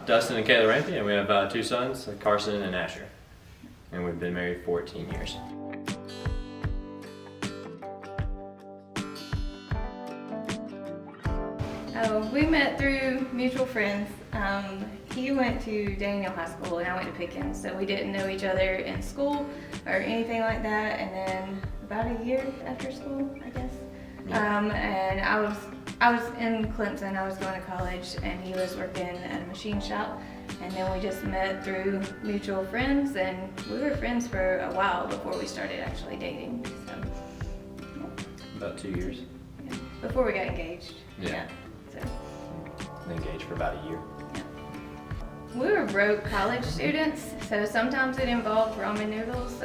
Dustin and Kayla Rampey, and we have 2 sons, Carson and Asher. And we've been married 14 years. We met through mutual friends. He went to Daniel High School and I went to Pickens, so we didn't know each other in school or anything like that. And then about a year after school, I guess, and I was in Clemson. I was going to college, and he was working at a machine shop. And then we just met through mutual friends, and we were friends for a while before we started actually dating. So, yeah. About 2 years. Yeah. Before we got engaged. Yeah. So. Been engaged for about a year. Yeah. We were broke college students, so sometimes it involved ramen noodles.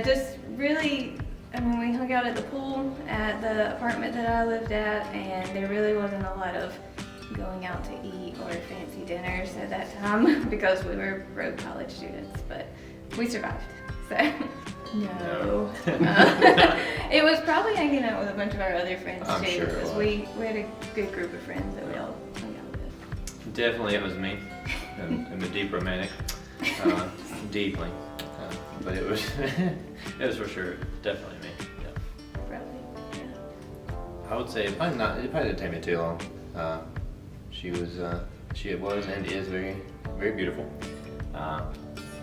Just really, we hung out at the pool at the apartment that I lived at, and there really wasn't a lot of going out to eat or fancy dinners at that time because we were broke college students, but we survived. So no. It was probably hanging out with a bunch of our other friends I'm too, sure it because was. we had a good group of friends that we all hung out with. Definitely it was me. I'm a deep romantic. Deeply. But it was it was for sure definitely me. Yeah. Probably, yeah. I would say it probably didn't take me too long. She was and is very, very beautiful.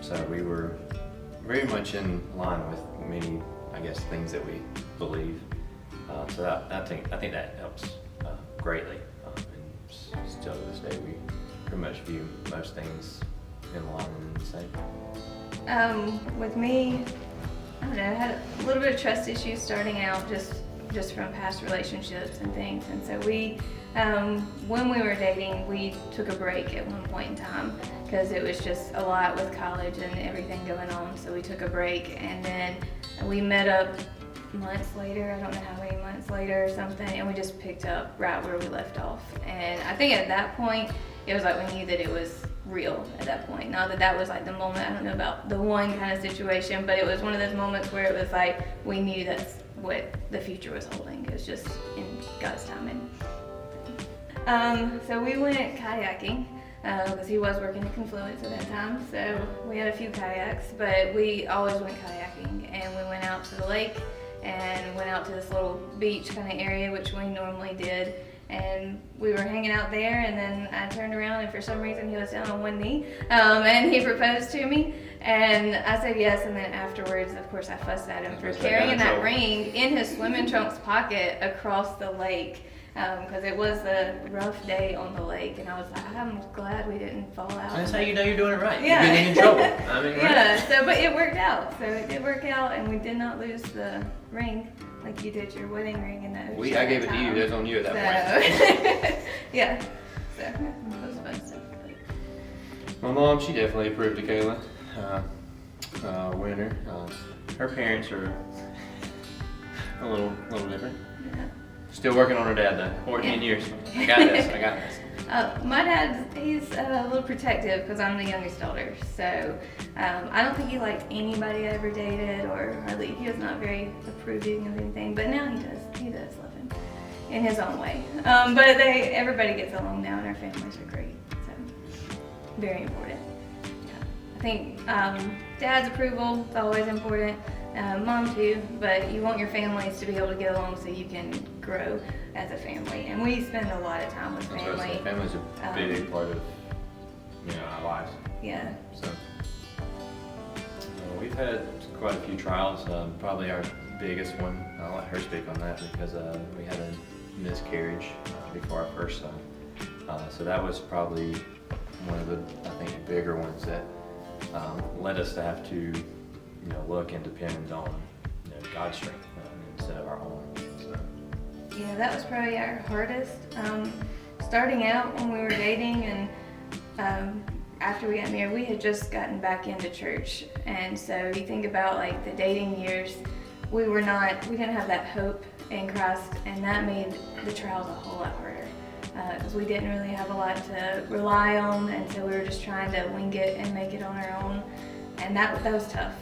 So we were very much in line with many, I guess, things that we believe. So that I think that helps greatly. And still to this day, we pretty much view most things in line and the same. With me, I don't know, I had a little bit of trust issues starting out just from past relationships and things. And so we, when we were dating, we took a break at one point in time because it was just a lot with college and everything going on. So we took a break, and then we met up months later, I don't know how many months later or something, and we just picked up right where we left off. And I think at that point, it was like we knew that it was real at that point. Not that that was like the moment, I don't know about the one kind of situation, but it was one of those moments where it was like we knew that's what the future was holding. It was just in God's timing. So we went kayaking because he was working at Confluence at that time. So we had a few kayaks, but we always went kayaking, and we went out to the lake and went out to this little beach kind of area, which we normally did. And we were hanging out there, and then I turned around, and for some reason he was down on one knee, and he proposed to me, and I said yes. And then afterwards, of course, I fussed at him for carrying that ring in his swimming trunks pocket across the lake, because it was a rough day on the lake, and I was like, I'm glad we didn't fall out. That's how you know you're doing it right. Yeah. You're getting in trouble. I mean, right? Yeah. So, but it worked out. So it did work out, and we did not lose the ring. Like you did your wedding ring in that. I gave it to you. That's on you at that point. Yeah. So it was fun stuff. My mom, she definitely approved of Kayla. Winner. Her parents are a little different. Yeah. Still working on her dad though. 14 years. I got this. My dad, he's a little protective because I'm the youngest daughter. So I don't think he liked anybody I ever dated, or hardly. He was not very approving of anything. But now he does. He does love him in his own way. But everybody gets along now, and our families are great. So very important. Yeah. I think dad's approval is always important. Mom too, but you want your families to be able to get along so you can grow as a family. And we spend a lot of time with family. Family's a big part of our lives. Yeah. So we've had quite a few trials. Probably our biggest one, I'll let her speak on that, because we had a miscarriage before our first son. So that was probably one of the, I think, bigger ones that led us to have to look and depend on God's strength instead of our own. So. Yeah, that was probably our hardest. Starting out when we were dating, and after we got married, we had just gotten back into church. And so you think about like the dating years, we didn't have that hope in Christ, and that made the trials a whole lot harder. Because we didn't really have a lot to rely on, and so we were just trying to wing it and make it on our own. And that was tough.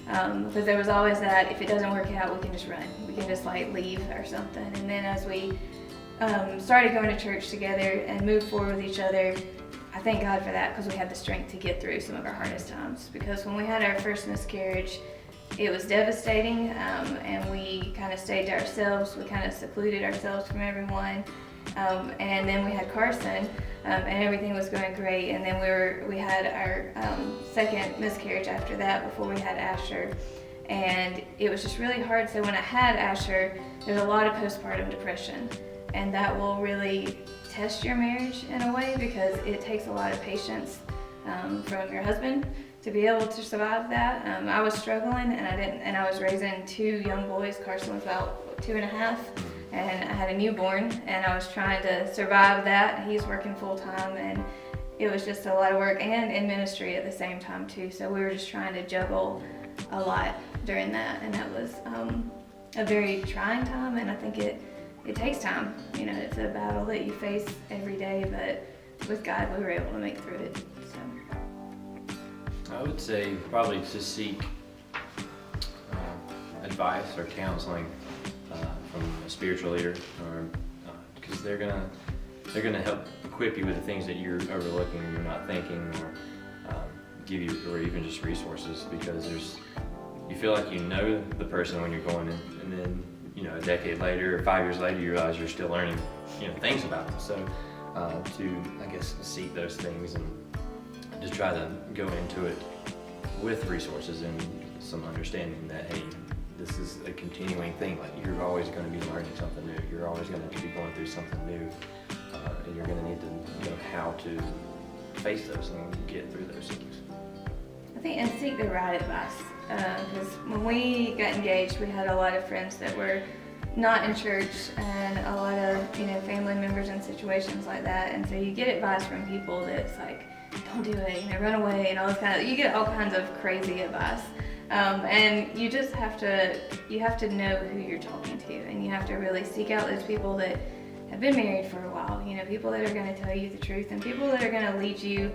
Because there was always that, if it doesn't work out, we can just run. We can just like leave or something. And then as we started going to church together and moved forward with each other. I thank God for that, because we had the strength to get through some of our hardest times. Because when we had our first miscarriage, it was devastating, and we kind of stayed to ourselves. We kind of secluded ourselves from everyone. And then we had Carson, and everything was going great. And then we had our second miscarriage after that, before we had Asher. And it was just really hard. So when I had Asher, there's a lot of postpartum depression, and that will really test your marriage in a way, because it takes a lot of patience from your husband to be able to survive that. I was struggling, and I was raising 2 young boys. Carson was about 2.5, and I had a newborn, and I was trying to survive that. He's working full time, and it was just a lot of work, and in ministry at the same time too. So we were just trying to juggle a lot during that, and that was a very trying time. And I think it takes time. You know, it's a battle that you face every day, but with God, we were able to make through it. So I would say probably to seek advice or counseling from a spiritual leader, or because they're gonna help equip you with the things that you're overlooking, you're not thinking, or give you, or even just resources, because you feel like you know the person when you're going in, and then a decade later or 5 years later, you realize you're still learning things about them. So to, I guess, seek those things and just try to go into it with resources and some understanding that, hey, this is a continuing thing. Like, you're always going to be learning something new. You're always going to be going through something new, and you're going to need to know how to face those and get through those things. I think, and seek the right advice, because when we got engaged, we had a lot of friends that were not in church, and a lot of family members in situations like that. And so you get advice from people that's like, don't do it, run away, and all this kind of. You get all kinds of crazy advice, and you just have to know who you're talking to, and you have to really seek out those people that have been married for a while. People that are going to tell you the truth, and people that are going to lead you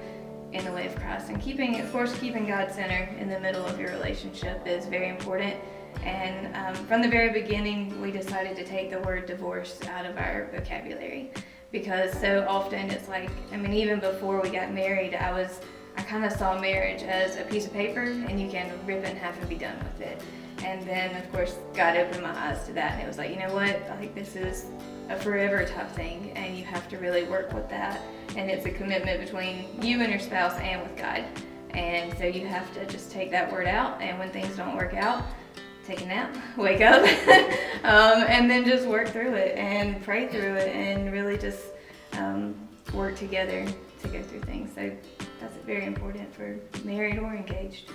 in the way of Christ. And keeping God center in the middle of your relationship is very important. And from the very beginning, we decided to take the word divorce out of our vocabulary, because so often it's like, even before we got married, I kind of saw marriage as a piece of paper, and you can rip it in half and be done with it. And then, of course, God opened my eyes to that, and it was like, you know what, like, this is a forever type thing, and you have to really work with that. And it's a commitment between you and your spouse and with God. And so you have to just take that word out, and when things don't work out, take a nap, wake up, and then just work through it and pray through it, and really just work together to go through things. So that's very important for married or engaged.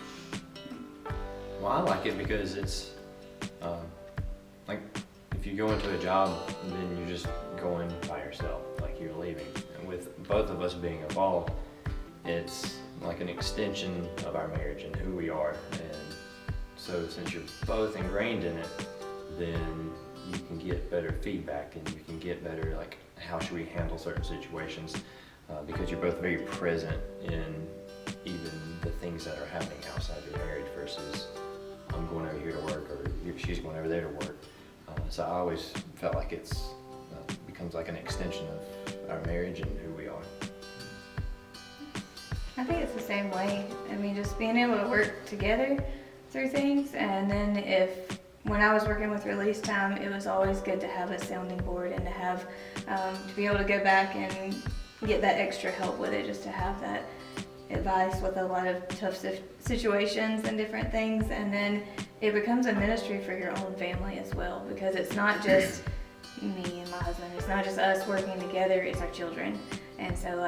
Well, I like it because it's like, if you go into a job, then you're just going by yourself, like you're leaving. And with both of us being involved, it's like an extension of our marriage and who we are. And so since you're both ingrained in it, then you can get better feedback, and you can get better, like, how should we handle certain situations, because you're both very present in even the things that are happening outside your marriage versus I'm going over here to work, or she's going over there to work. So I always felt like it's becomes like an extension of our marriage and who we are. I think it's the same way. Just being able to work together through things. And then when I was working with Release Time, it was always good to have a sounding board, and to have to be able to go back and get that extra help with it, just to have that advice with a lot of tough situations and different things. And then it becomes a ministry for your own family as well, because it's not just me and my husband, it's not just us working together, it's our children. And so,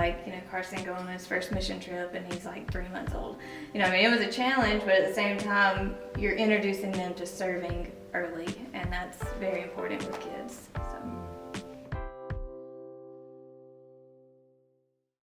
Carson going on his first mission trip, and he's like 3 months old. It was a challenge, but at the same time, you're introducing them to serving early, and that's very important with kids. So.